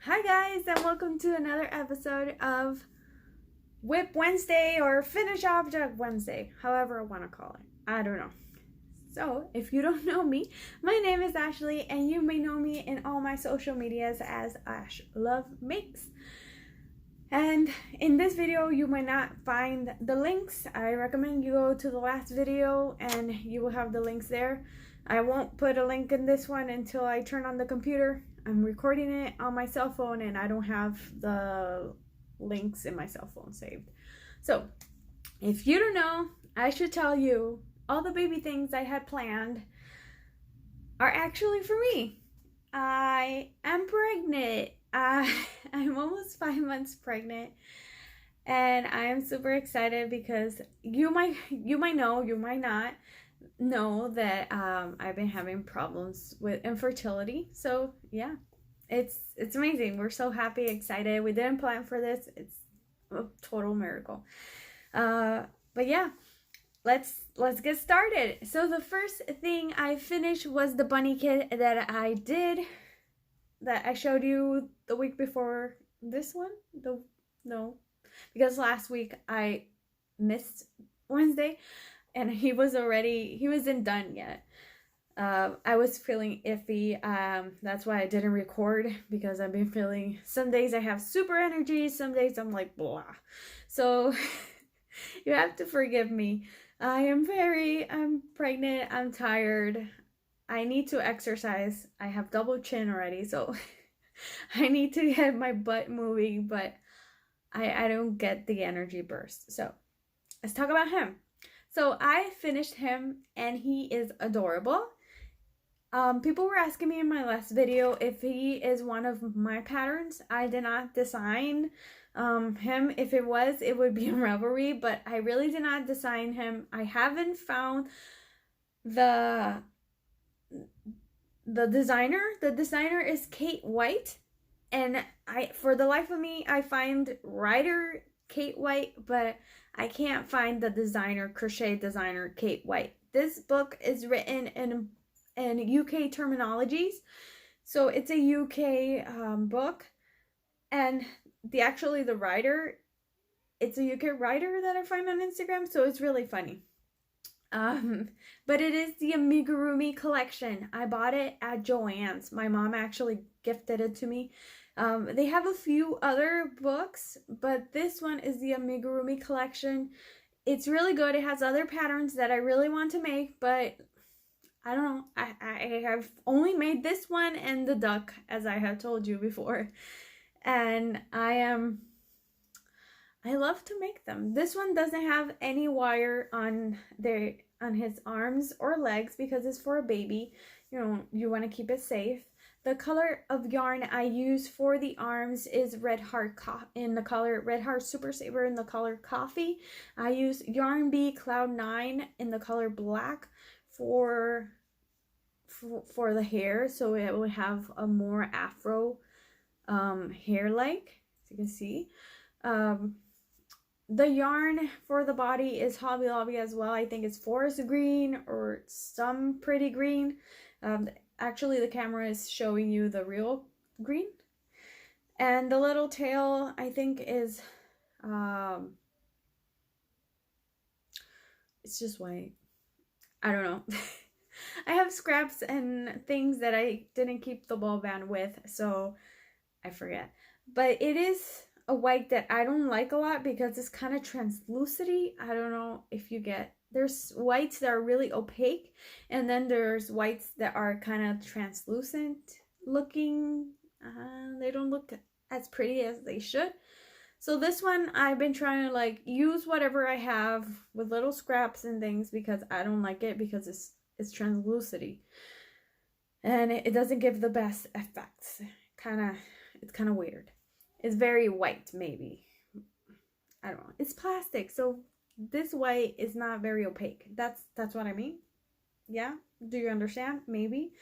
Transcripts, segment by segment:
Hi guys, and welcome to another episode of Whip Wednesday or Finish Object Wednesday, however I want to call it. I don't know. So, if you don't know me, my name is Ashley, and you may know me in all my social medias as Ash Love Makes. And in this video, you might not find the links. I recommend you go to the last video and you will have the links there. I won't put a link in this one until I turn on the computer. I'm recording it on my cell phone and I don't have the links in my cell phone saved. So, if you don't know, I should tell you all the baby things I had planned are actually for me. I am pregnant. I'm almost 5 months pregnant, and I am super excited because you might know, you might not know that I've been having problems with infertility. So yeah, it's amazing. We're so happy, excited. We didn't plan for this. It's a total miracle. But yeah, let's get started. So the first thing I finished was the bunny kit that I did, that I showed you the week before this one. No, because last week I missed Wednesday and he wasn't done yet. I was feeling iffy. That's why I didn't record, because I've been feeling, some days I have super energy, some days I'm like blah. So you have to forgive me. I'm pregnant, I'm tired. I need to exercise. I have double chin already, so I need to get my butt moving, but I don't get the energy burst. So let's talk about him. So I finished him and he is adorable. People were asking me in my last video if he is one of my patterns. I did not design him. If it was, it would be a Ravelry, but I really did not design him. I haven't found the designer. The designer is Kate White, and for the life of me, I find writer Kate White, but I can't find the designer, crochet designer Kate White. This book is written in UK terminologies, so it's a UK book, and the writer, it's a UK writer that I find on Instagram, so it's really funny. But it is the amigurumi collection. I bought it at Joann's. My mom actually gifted it to me. They have a few other books, but this one is the amigurumi collection. It's really good. It has other patterns that I really want to make, but I don't know. I have only made this one and the duck, as I have told you before. And I love to make them. This one doesn't have any wire on his arms or legs because it's for a baby. You know, you want to keep it safe. The color of yarn I use for the arms is Red Heart in the color Red Heart Super Saver in the color Coffee. I use Yarn Bee Cloud 9 in the color Black for the hair, so it will have a more afro hair-like, as you can see. The yarn for the body is Hobby Lobby as well. I think it's forest green or some pretty green. Actually, the camera is showing you the real green. And the little tail, I think, is it's just white. I don't know. I have scraps and things that I didn't keep the ball band with, so I forget. But it is a white that I don't like a lot because it's kind of translucent. I don't know if you get, there's whites that are really opaque, and then there's whites that are kind of translucent looking. They don't look as pretty as they should. So this one, I've been trying to like use whatever I have with little scraps and things, because I don't like it because it's translucent and it doesn't give the best effects. It's kind of weird. It's very white, maybe. I don't know. It's plastic, so this white is not very opaque. That's what I mean. Yeah? Do you understand? Maybe.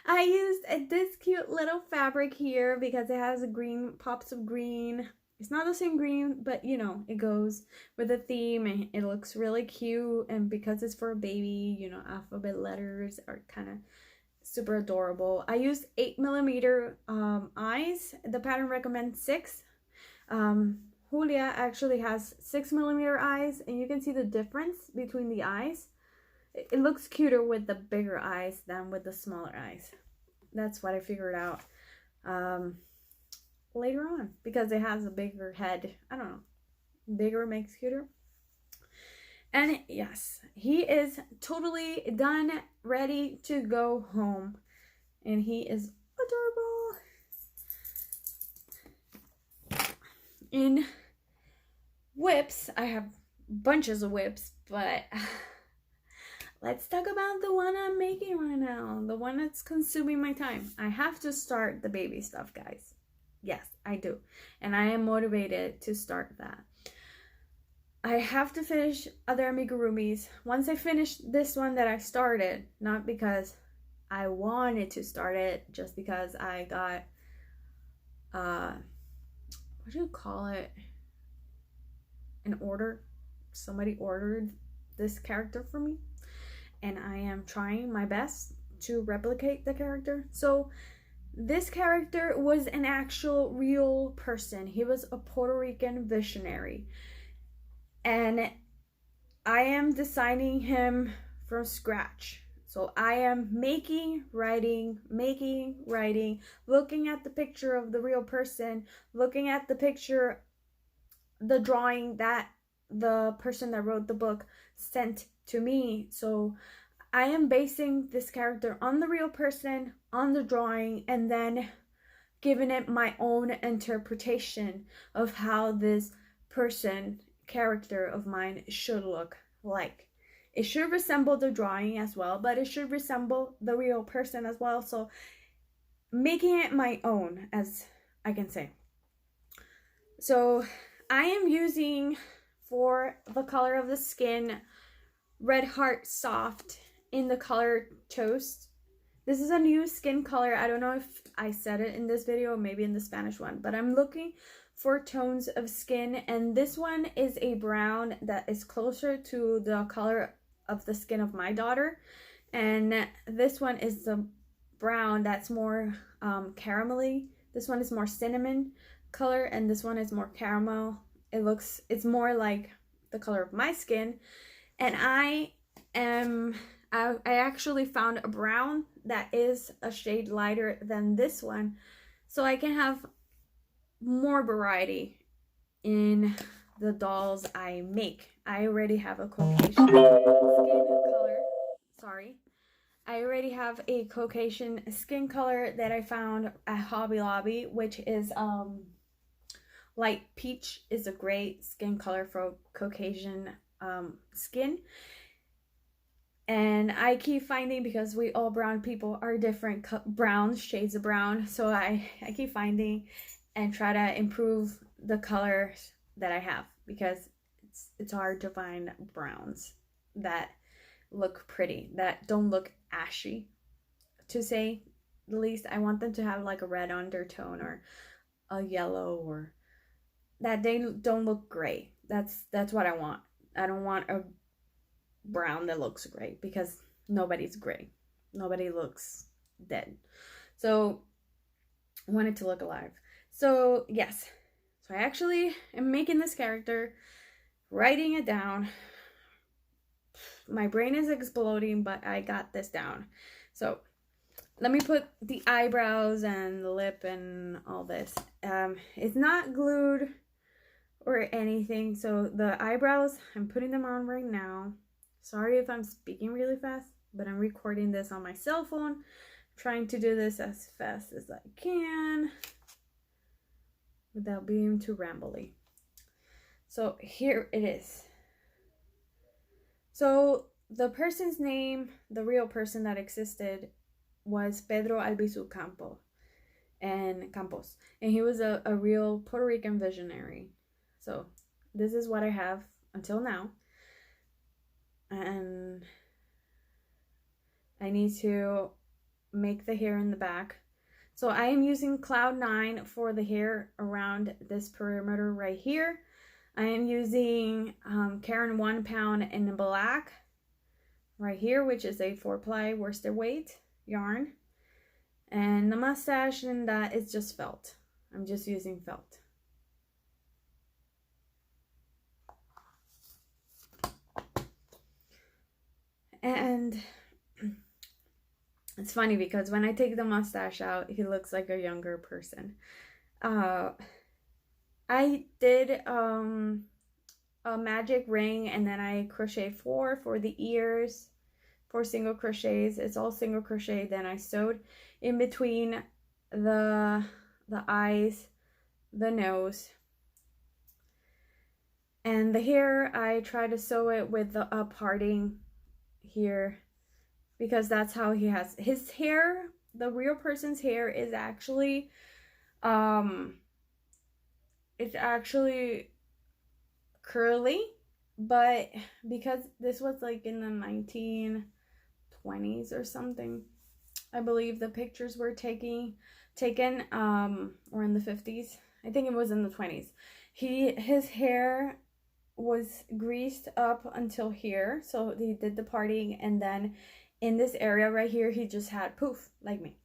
I used this cute little fabric here because it has green, pops of green. It's not the same green, but you know, it goes with the theme and it looks really cute. And because it's for a baby, you know, alphabet letters are kind of super adorable. I used 8mm eyes. The pattern recommends 6. Julia actually has 6mm eyes, and you can see the difference between the eyes. It looks cuter with the bigger eyes than with the smaller eyes. That's what I figured out later on, because it has a bigger head. I don't know. Bigger makes cuter. And yes, he is totally done, ready to go home. And he is adorable. In whips, I have bunches of whips, but let's talk about the one I'm making right now. The one that's consuming my time. I have to start the baby stuff, guys. Yes, I do. And I am motivated to start that. I have to finish other amigurumis. Once I finish this one that I started, not because I wanted to start it, just because I got, what do you call it? An order. Somebody ordered this character for me, and I am trying my best to replicate the character. So this character was an actual real person. He was a Puerto Rican visionary. And I am designing him from scratch. So I am making, writing, looking at the picture of the real person, looking at the picture, the drawing that the person that wrote the book sent to me. So I am basing this character on the real person, on the drawing, and then giving it my own interpretation of how this character of mine should look like. It should resemble the drawing as well, but it should resemble the real person as well. So making it my own, as I can say. So I am using, for the color of the skin, Red Heart Soft in the color Toast. This is a new skin color. I don't know if I said it in this video, maybe in the Spanish one, but I'm looking for tones of skin, and this one is a brown that is closer to the color of the skin of my daughter, and this one is the brown that's more caramelly. This one is more cinnamon color, and this one is more caramel. It's more like the color of my skin. And I actually found a brown that is a shade lighter than this one, so I can have more variety in the dolls I make. I already have a Caucasian skin color. Sorry. I already have a Caucasian skin color that I found at Hobby Lobby, which is light peach is a great skin color for Caucasian skin. And I keep finding, because we all brown people are different brown shades of brown, so I keep finding and try to improve the colors that I have, because it's hard to find browns that look pretty, that don't look ashy, to say the least. I want them to have like a red undertone or a yellow, or that they don't look gray. That's what I want. I don't want a brown that looks gray, because nobody's gray. Nobody looks dead. So I want it to look alive. So yes, so I actually am making this character, writing it down. My brain is exploding, but I got this down. So let me put the eyebrows and the lip and all this. It's not glued or anything. So the eyebrows, I'm putting them on right now. Sorry if I'm speaking really fast, but I'm recording this on my cell phone, trying to do this as fast as I can without being too rambly. So here it is. So the person's name, the real person that existed, was Pedro Albizu Campos, and he was a real Puerto Rican visionary. So this is what I have until now, and I need to make the hair in the back. So I am using Cloud 9 for the hair around this perimeter right here. I am using Karen 1 pound in black right here, which is a 4-ply worsted weight yarn. And the mustache and that is just felt. I'm just using felt. And it's funny because when I take the mustache out, he looks like a younger person. I did a magic ring, and then I crochet 4 for the ears, 4 single crochets. It's all single crochet. Then I sewed in between the eyes, the nose, and the hair. I try to sew it with the parting here, because that's how he has his hair. The real person's hair is actually it's actually curly, but because this was like in the 1920s or something, I believe the pictures were taken or in the 50s. I think it was in the 20s. His hair was greased up until here, so he did the parting, and then in this area right here he just had poof, like me,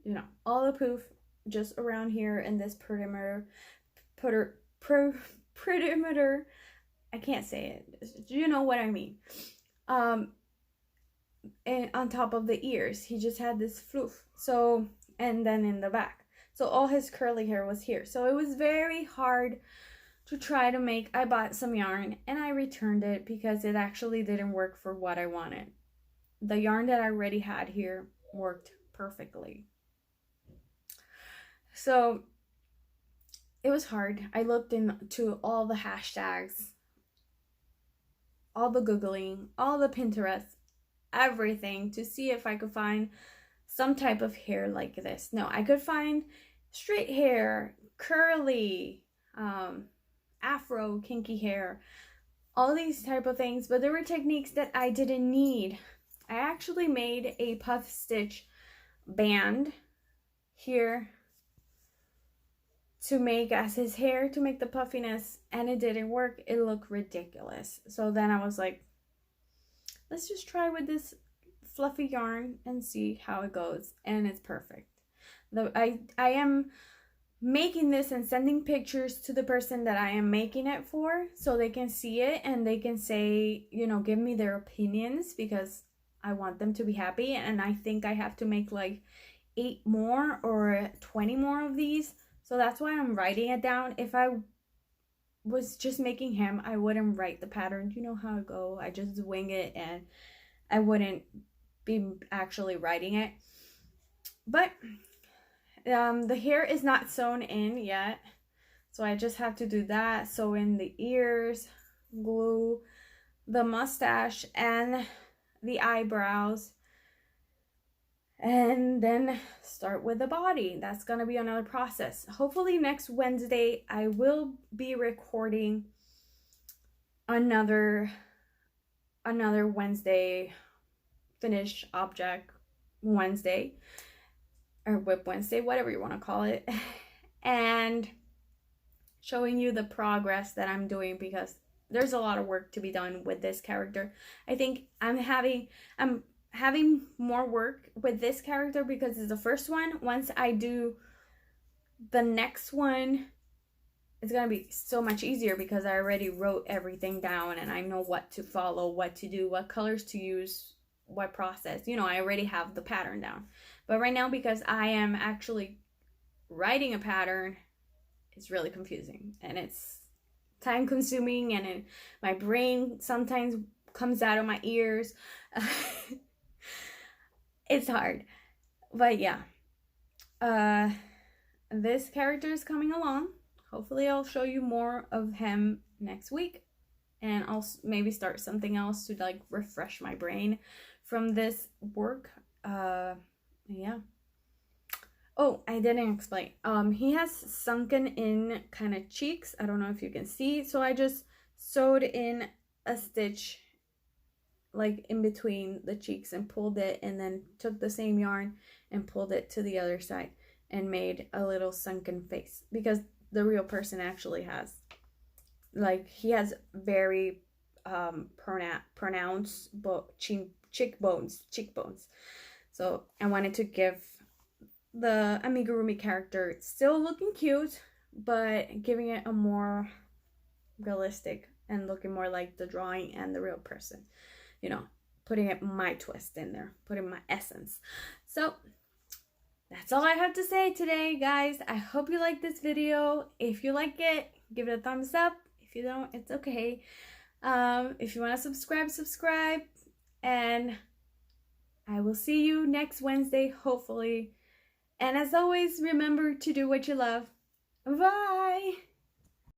you know, all the poof just around here in this perimeter. I can't say it, you know what I mean. And on top of the ears he just had this floof. So, and then in the back, so all his curly hair was here. So it was very hard to try to make. I bought some yarn and I returned it because it actually didn't work for what I wanted. The yarn that I already had here worked perfectly. So it was hard. I looked into all the hashtags, all the Googling, all the Pinterest, everything to see if I could find some type of hair like this. No, I could find straight hair, curly, afro, kinky hair, all these type of things, but there were techniques that I didn't need. I actually made a puff stitch band here to make as his hair, to make the puffiness, and it didn't work. It looked ridiculous. So then I was like, let's just try with this fluffy yarn and see how it goes, and it's perfect. I am making this and sending pictures to the person that I am making it for, so they can see it and they can say, you know, give me their opinions, because I want them to be happy. And I think I have to make like 8 more or 20 more of these. So that's why I'm writing it down. If I was just making him, I wouldn't write the pattern. You know how it go. I just wing it and I wouldn't be actually writing it. But the hair is not sewn in yet, so I just have to do that. Sew in the ears, glue the mustache and the eyebrows, and then start with the body. That's gonna be another process. Hopefully next Wednesday I will be recording another Wednesday finished object Wednesday, or Whip Wednesday, whatever you want to call it, and showing you the progress that I'm doing, because there's a lot of work to be done with this character. I think I'm having more work with this character because it's the first one. Once I do the next one, it's gonna be so much easier because I already wrote everything down and I know what to follow, what to do, what colors to use, what process. You know, I already have the pattern down. But right now, because I am actually writing a pattern, it's really confusing and it's time consuming, and my brain sometimes comes out of my ears. It's hard. But yeah, this character is coming along. Hopefully I'll show you more of him next week, and I'll maybe start something else to like refresh my brain from this work. Yeah. Oh, I didn't explain. He has sunken in kind of cheeks. I don't know if you can see. So I just sewed in a stitch like in between the cheeks and pulled it, and then took the same yarn and pulled it to the other side and made a little sunken face, because the real person actually has, like, he has very pronounced cheekbones. So I wanted to give the amigurumi character still looking cute, but giving it a more realistic and looking more like the drawing and the real person. You know, putting it my twist in there, putting my essence. So that's all I have to say today, guys. I hope you like this video. If you like it, give it a thumbs up. If you don't, it's okay. If you want to subscribe. And I will see you next Wednesday, hopefully. And as always, remember to do what you love. Bye!